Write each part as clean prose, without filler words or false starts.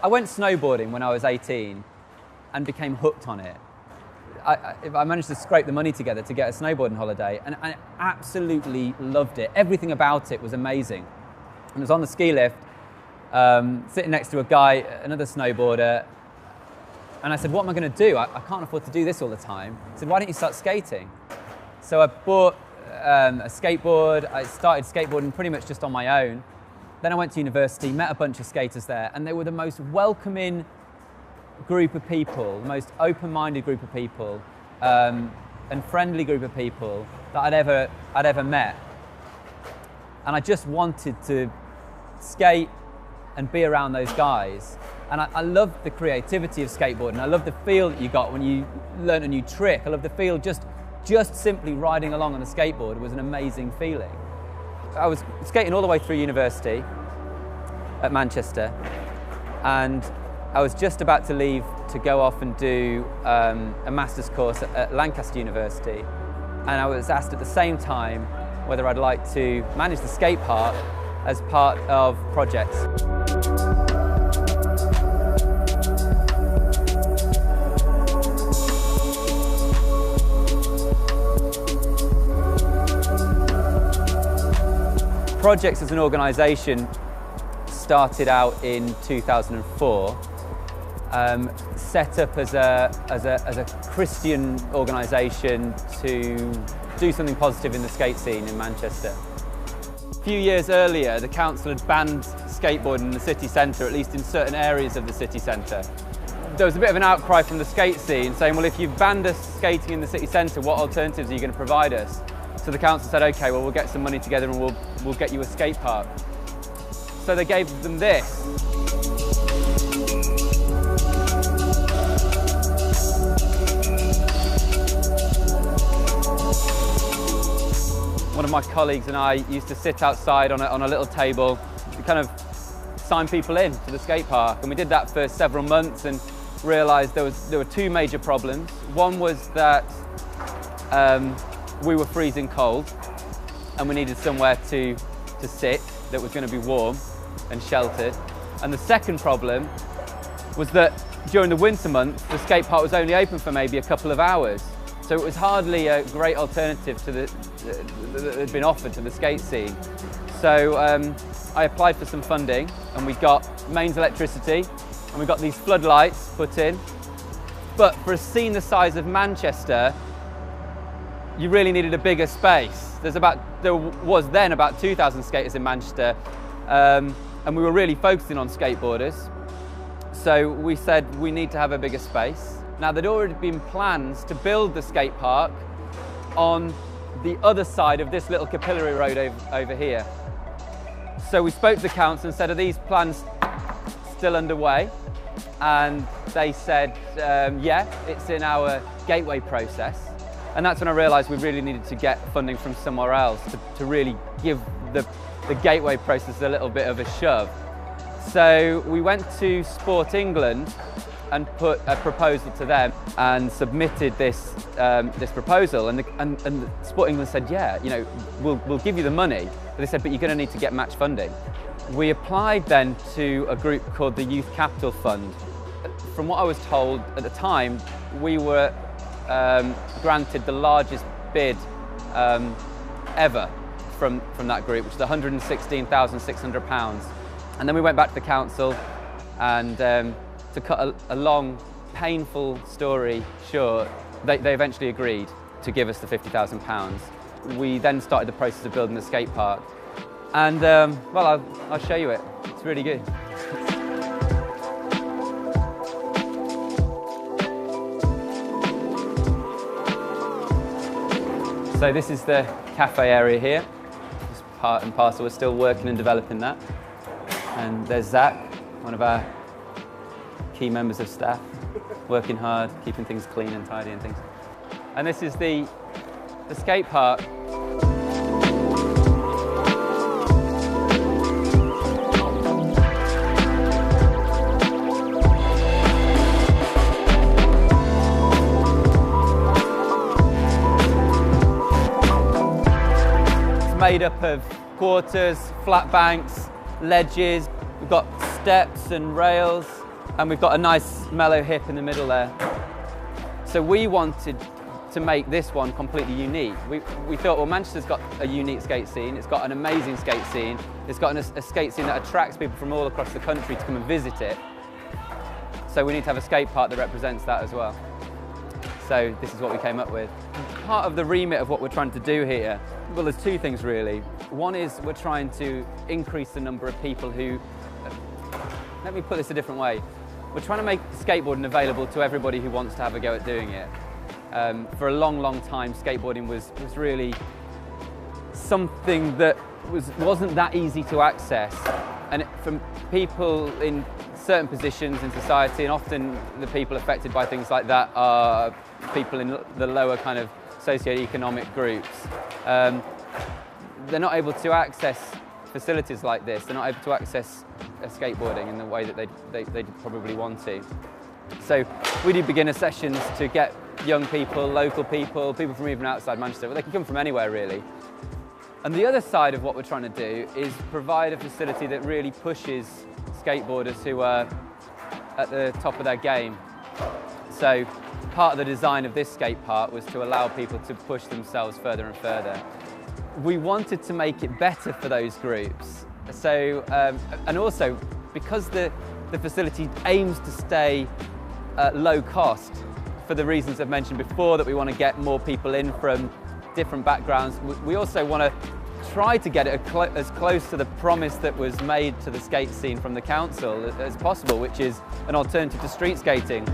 I went snowboarding when I was 18 and became hooked on it. I managed to scrape the money together to get a snowboarding holiday, and I absolutely loved it. Everything about it was amazing. I was on the ski lift, sitting next to a guy, another snowboarder, and I said, what am I going to do? I can't afford to do this all the time. I said, why don't you start skating? So I bought a skateboard. I started skateboarding pretty much just on my own. Then I went to university, met a bunch of skaters there, and they were the most welcoming group of people, the most open-minded group of people, and friendly group of people that I'd ever met. And I just wanted to skate and be around those guys. And I loved the creativity of skateboarding. I loved the feel that you got when you learned a new trick. I loved the feel just simply riding along on a skateboard was an amazing feeling. I was skating all the way through university at Manchester, and I was just about to leave to go off and do a master's course at Lancaster University, and I was asked at the same time whether I'd like to manage the skate park as part of Projekts. Projekts as an organisation started out in 2004, set up as a Christian organisation to do something positive in the skate scene in Manchester. A few years earlier, the council had banned skateboarding in the city centre, at least in certain areas of the city centre. There was a bit of an outcry from the skate scene saying, well, if you've banned us skating in the city centre, what alternatives are you going to provide us? So the council said, okay, well, we'll get some money together and we'll get you a skate park. So they gave them this. One of my colleagues and I used to sit outside on a little table to kind of sign people in to the skate park. And we did that for several months and realised there were two major problems. One was that we were freezing cold and we needed somewhere to sit that was going to be warm and sheltered. And the second problem was that during the winter months, the skate park was only open for maybe a couple of hours. So it was hardly a great alternative to that had been offered to the skate scene. So I applied for some funding and we got mains electricity and we got these floodlights put in. But for a scene the size of Manchester, you really needed a bigger space. There was then about 2,000 skaters in Manchester, and we were really focusing on skateboarders. So we said we need to have a bigger space. Now, there'd already been plans to build the skate park on the other side of this little capillary road over here. So we spoke to the council and said, are these plans still underway? And they said, yeah, it's in our gateway process. And that's when I realised we really needed to get funding from somewhere else to really give the gateway process a little bit of a shove. So we went to Sport England and put a proposal to them and submitted this proposal, and Sport England said, yeah, you know, we'll give you the money, but they said, but you're going to need to get match funding. We applied then to a group called the Youth Capital Fund. From what I was told at the time, we were granted the largest bid ever from that group, which was £116,600. And then we went back to the council and to cut a long, painful story short, they eventually agreed to give us the £50,000. We then started the process of building the skate park. And, well, I'll show you it. It's really good. So this is the cafe area here. It's part and parcel. We're still working and developing that. And there's Zach, one of our key members of staff, working hard, keeping things clean and tidy and things. And this is the skate park. It's made up of quarters, flat banks, ledges. We've got steps and rails. and we've got a nice mellow hip in the middle there. So we wanted to make this one completely unique. We thought, well, Manchester's got a unique skate scene, it's got an amazing skate scene, it's got a skate scene that attracts people from all across the country to come and visit it. So we need to have a skate park that represents that as well. So this is what we came up with. Part of the remit of what we're trying to do here, well, there's two things really. One is we're trying to increase the number of people who, let me put this a different way. We're trying to make skateboarding available to everybody who wants to have a go at doing it. For a long, long time, skateboarding was really something that wasn't that easy to access. And from people in certain positions in society, and often the people affected by things like that are people in the lower kind of socio-economic groups. They're not able to access facilities like this. They're not able to access skateboarding in the way that they'd probably want to. So we do beginner sessions to get young people, local people, people from even outside Manchester, but they can come from anywhere really. And the other side of what we're trying to do is provide a facility that really pushes skateboarders who are at the top of their game. So part of the design of this skate park was to allow people to push themselves further and further. We wanted to make it better for those groups. So, and also because the facility aims to stay low cost for the reasons I've mentioned before, that we want to get more people in from different backgrounds. We also want to try to get it as close to the promise that was made to the skate scene from the council as possible, which is an alternative to street skating.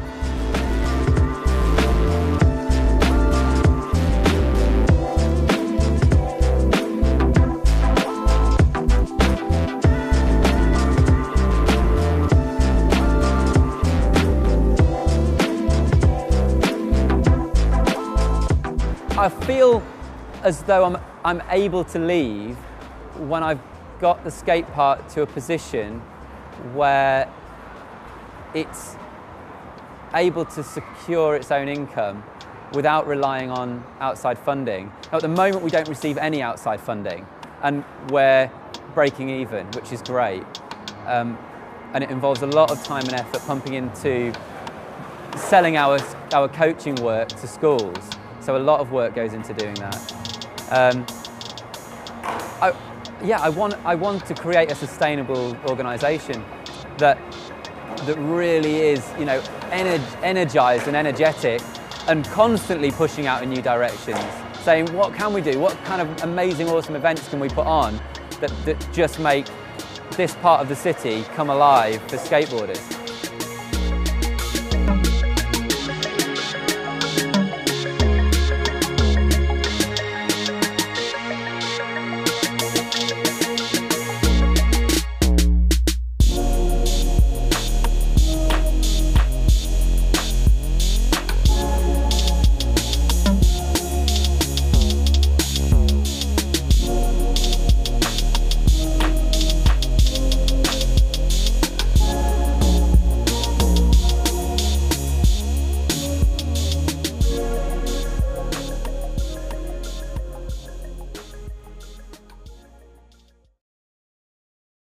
I feel as though I'm able to leave when I've got the skate park to a position where it's able to secure its own income without relying on outside funding. Now, at the moment we don't receive any outside funding and we're breaking even, which is great. And it involves a lot of time and effort pumping into selling our coaching work to schools. So a lot of work goes into doing that. I want to create a sustainable organisation that really is, you know, energised and energetic, and constantly pushing out in new directions, saying what can we do, what kind of amazing, awesome events can we put on that just make this part of the city come alive for skateboarders.